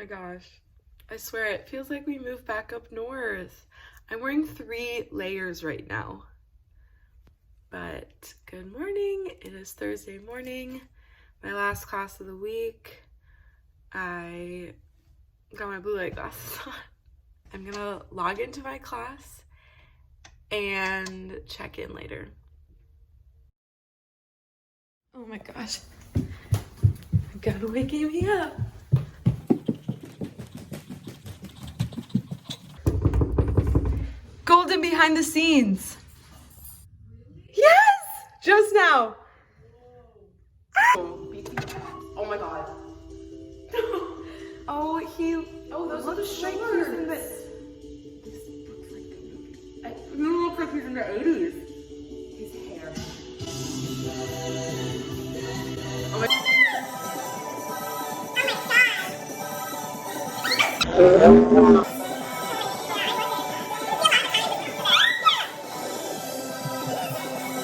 my gosh. I swear it feels like we moved back up north. I'm wearing 3 layers right now. But good morning. It is Thursday morning. My last class of the week. I got my blue light glasses on. I'm gonna log into my class and check in later. Oh my gosh. Gotta waking me up. Golden behind the scenes. Yes! Just now. Oh my god. Oh, those are the shorts. This looks like the movie. It looks like he's in the 80s. His hair. Oh my god.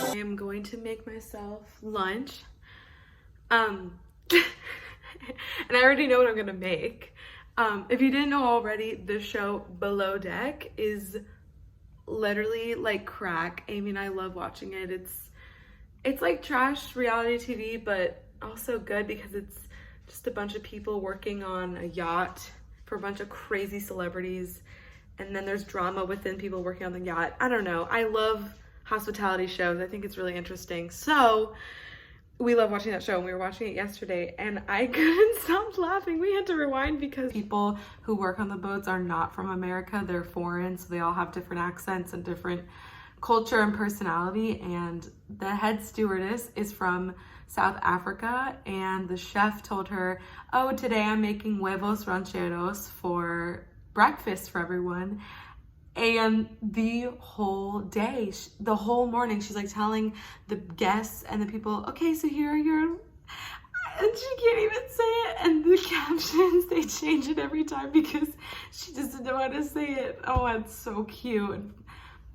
I am going to make myself lunch. And I already know what I'm gonna make. If you didn't know already, the show Below Deck is literally like crack. I mean, I love watching it. It's like trash reality TV, but also good because it's just a bunch of people working on a yacht for a bunch of crazy celebrities. And then there's drama within people working on the yacht. I don't know. I love hospitality shows. I think it's really interesting. So we love watching that show, and we were watching it yesterday and I couldn't stop laughing. We had to rewind because people who work on the boats are not from America. They're foreign, so they all have different accents and different culture and personality. And the head stewardess is from South Africa, and the chef told her, oh, today I'm making huevos rancheros for breakfast for everyone. And the whole day, the whole morning, she's like telling the guests and the people, okay, so here are your, and she can't even say it. And the captions, they change it every time because she doesn't know how to say it. Oh, it's so cute.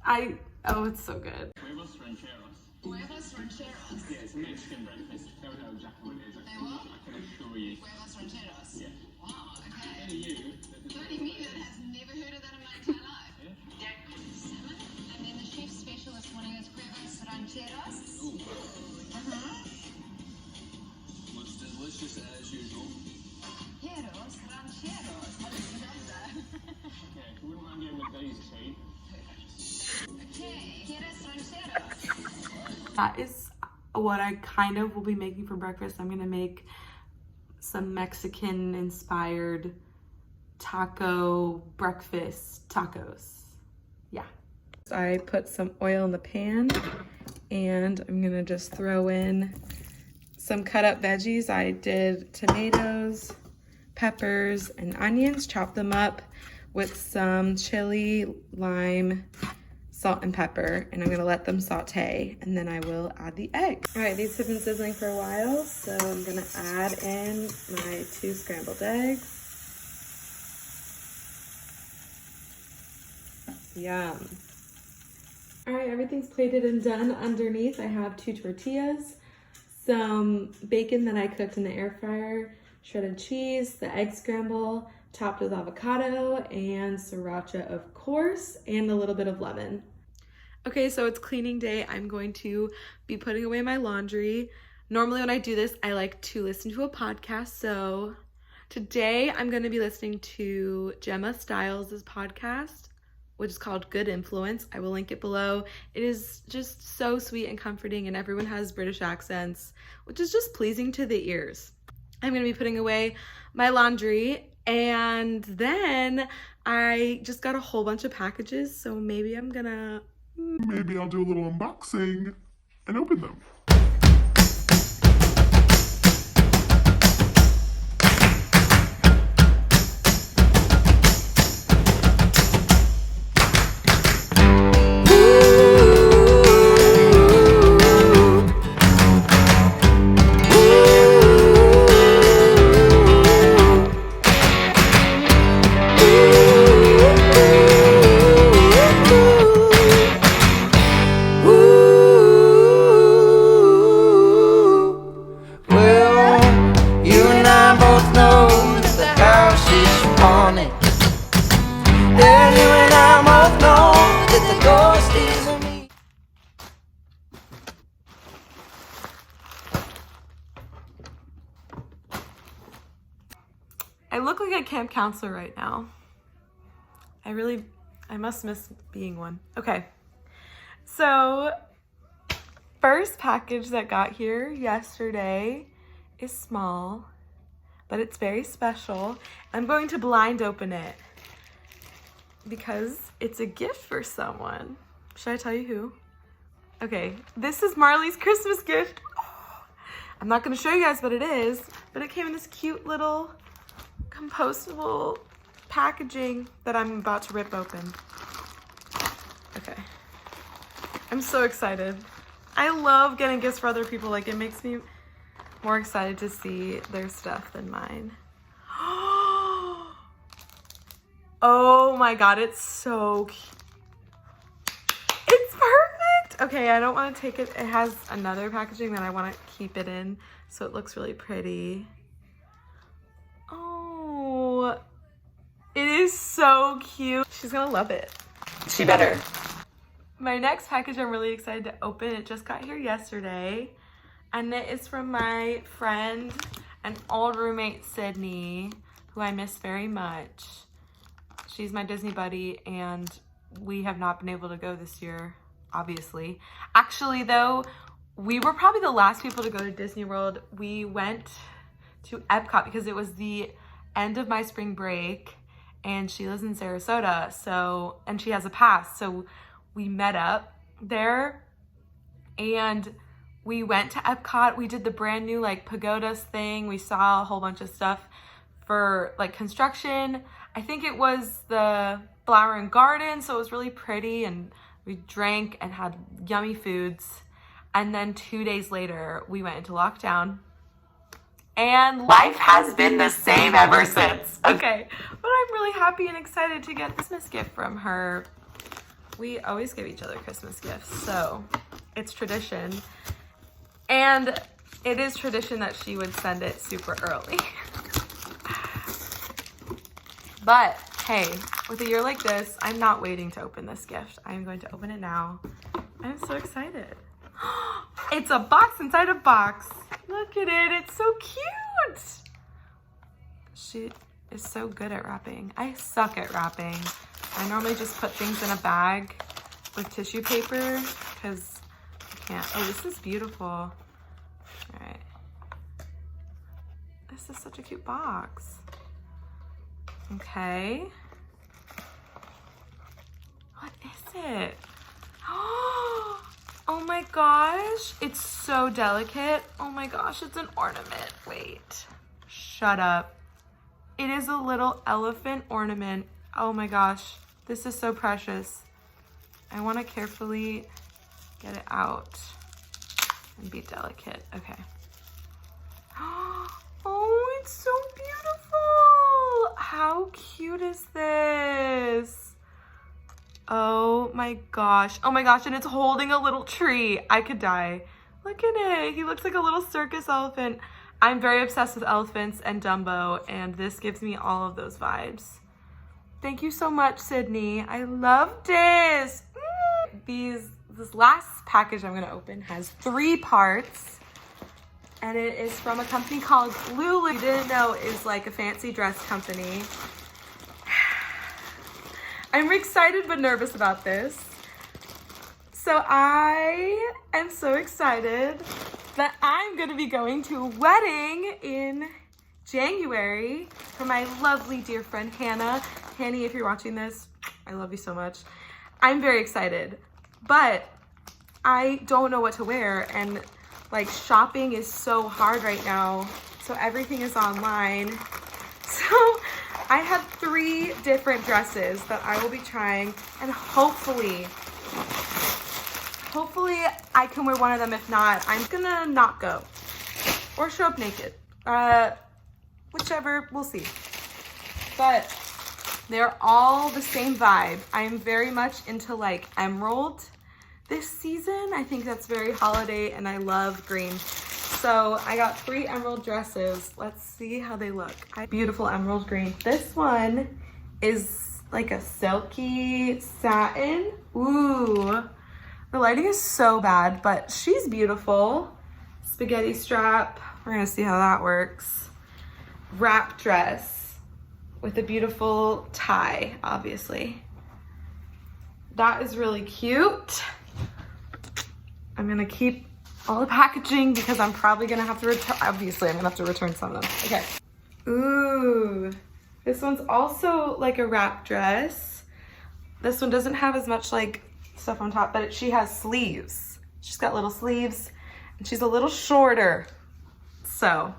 Oh, it's so good. Huevos rancheros. Huevos rancheros. Yeah, it's a Mexican breakfast. Don't know exactly what it is. They what? I can assure you. Huevos rancheros. Yeah. Wow, okay. Only you. Only me that has never heard of that in my entire life. Yeah. Salmon, and then the chef's special this morning is huevos rancheros. Ooh. Looks delicious as usual. Huevos rancheros. How does you know that? Okay, if you wouldn't mind getting the daisy chain. Okay, huevos rancheros. That is what I kind of will be making for breakfast. I'm gonna make some Mexican inspired taco breakfast tacos. Yeah. I put some oil in the pan and I'm gonna just throw in some cut up veggies. I did tomatoes, peppers, and onions, chop them up with some chili, lime, salt, and pepper, and I'm gonna let them saute, and then I will add the eggs. All right, these have been sizzling for a while, so I'm gonna add in my 2 scrambled eggs. Yum. All right, everything's plated and done. Underneath, I have 2 tortillas, some bacon that I cooked in the air fryer, shredded cheese, the egg scramble, topped with avocado, and sriracha, of course, and a little bit of lemon. Okay, so it's cleaning day. I'm going to be putting away my laundry. Normally when I do this, I like to listen to a podcast. So today I'm going to be listening to Gemma Stiles' podcast, which is called Good Influence. I will link it below. It is just so sweet and comforting, and everyone has British accents, which is just pleasing to the ears. I'm going to be putting away my laundry, and then I just got a whole bunch of packages, so maybe I'll do a little unboxing and open them. camp counselor right now. I must miss being one. Okay. So, first package that got here yesterday is small, but it's very special. I'm going to blind open it because it's a gift for someone. Should I tell you who? Okay, this is Marley's Christmas gift. Oh, I'm not gonna show you guys what it is, but it came in this cute little compostable packaging that I'm about to rip open. Okay. I'm so excited. I love getting gifts for other people. Like, it makes me more excited to see their stuff than mine. Oh my god, it's so cute. It's perfect! Okay, I don't want to take it. It has another packaging that I want to keep it in, so it looks really pretty. Oh, it is so cute. She's gonna love it. She better. My next package I'm really excited to open. It just got here yesterday, and it is from my friend and old roommate Sydney, who I miss very much. She's my Disney buddy, and we have not been able to go this year, obviously. Actually, though, we were probably the last people to go to Disney World. We went to Epcot because it was the end of my spring break, and she lives in Sarasota, so, and she has a pass, so we met up there and we went to Epcot. We did the brand new like pagodas thing. We saw a whole bunch of stuff for like construction. I think it was the flower and garden, so it was really pretty, and we drank and had yummy foods. And then 2 days later, we went into lockdown. And life has been the same ever since. Okay, but I'm really happy and excited to get this Christmas gift from her. We always give each other Christmas gifts, so it's tradition. And it is tradition that she would send it super early. But hey, with a year like this, I'm not waiting to open this gift. I'm going to open it now. I'm so excited. It's a box inside a box. Look at it, it's so cute. She is so good at wrapping. I suck at wrapping. I normally just put things in a bag with tissue paper because I can't. Oh, this is beautiful. All right. This is such a cute box. Okay. What is it? Oh my gosh, it's so delicate. Oh my gosh, it's an ornament. Wait, shut up. It is a little elephant ornament. Oh my gosh, this is so precious. I want to carefully get it out and be delicate. Okay. Oh, it's so beautiful. How cute is this? Oh my gosh. Oh my gosh, and it's holding a little tree. I could die. Look at it. He looks like a little circus elephant. I'm very obsessed with elephants and Dumbo, and this gives me all of those vibes. Thank you so much, Sydney. I love this. This last package I'm gonna open has 3 parts, and it is from a company called Lulu. You didn't know is like a fancy dress company. I'm excited but nervous about this. So I am so excited that I'm gonna be going to a wedding in January for my lovely dear friend Hannah. Hanny, if you're watching this, I love you so much. I'm very excited, but I don't know what to wear, and like shopping is so hard right now, so everything is online. So I have 3 different dresses that I will be trying, and hopefully I can wear one of them. If not, I'm gonna not go or show up naked. Whichever, we'll see. But they're all the same vibe. I'm very much into like emerald this season. I think that's very holiday, and I love green. So I got 3 emerald dresses. Let's see how they look. Beautiful emerald green. This one is like a silky satin. Ooh, the lighting is so bad, but she's beautiful. Spaghetti strap. We're gonna see how that works. Wrap dress. with a beautiful tie, obviously. That is really cute. I'm gonna keep all the packaging because I'm probably gonna have to return, obviously I'm gonna have to return some of them. Okay. Ooh, this one's also like a wrap dress. This one doesn't have as much like stuff on top, but she has sleeves. She's got little sleeves and she's a little shorter. So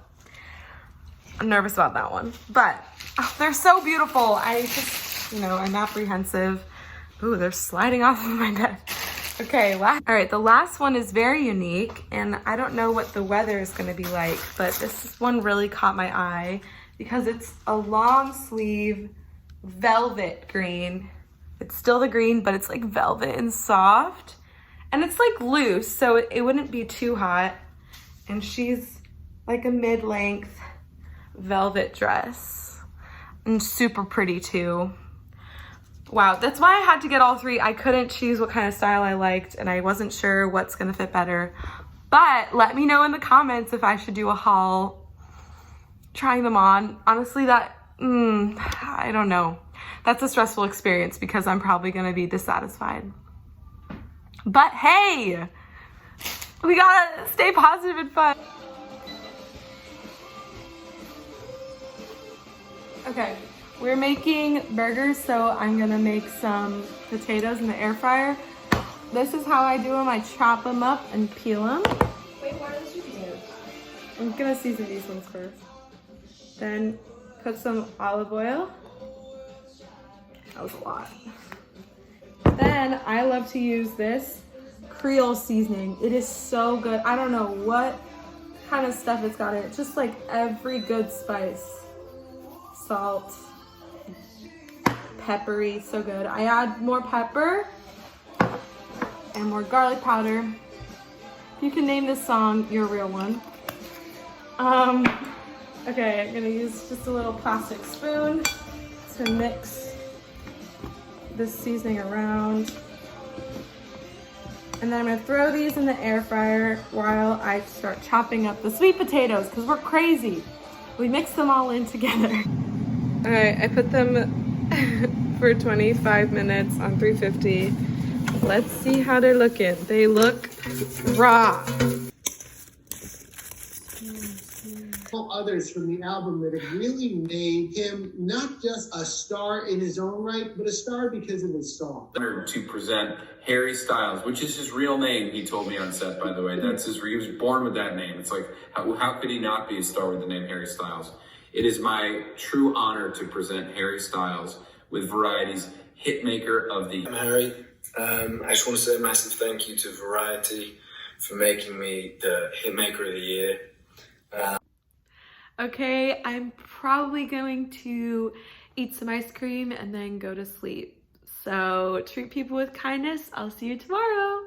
I'm nervous about that one, but oh, they're so beautiful. I just, you know, I'm apprehensive. Ooh, they're sliding off of my neck. Okay, all right, the last one is very unique, and I don't know what the weather is gonna be like, but this one really caught my eye because it's a long sleeve velvet green. It's still the green, but it's like velvet and soft, and it's like loose, so it wouldn't be too hot. And she's like a mid-length velvet dress, and super pretty too. Wow, that's why I had to get all three. I couldn't choose what kind of style I liked, and I wasn't sure what's gonna fit better. But let me know in the comments if I should do a haul trying them on. Honestly, that, I don't know. That's a stressful experience because I'm probably gonna be dissatisfied. But hey, we gotta stay positive and fun. Okay. We're making burgers, so I'm gonna make some potatoes in the air fryer. This is how I do them. I chop them up and peel them. Wait, what are the sweet potatoes? I'm gonna season these ones first. Then put some olive oil. That was a lot. Then I love to use this Creole seasoning. It is so good. I don't know what kind of stuff it's got in it. Just like every good spice. Salt. Peppery, so good. I add more pepper and more garlic powder. If you can name this song, you're a real one. Okay, I'm gonna use just a little plastic spoon to mix this seasoning around. And then I'm gonna throw these in the air fryer while I start chopping up the sweet potatoes, because we're crazy. We mix them all in together. All right, I put them for 25 minutes on 350. Let's see how they're looking. They look raw. Others from the album that have really made him not just a star in his own right, but a star because of his song. Honored to present Harry Styles, which is his real name, he told me on set, by the way. That's his, he was born with that name. It's like, how could he not be a star with the name Harry Styles? It is my true honor to present Harry Styles with Variety's Hitmaker of the Year. I'm Harry. I just want to say a massive thank you to Variety for making me the Hitmaker of the Year. Okay, I'm probably going to eat some ice cream and then go to sleep. So treat people with kindness. I'll see you tomorrow.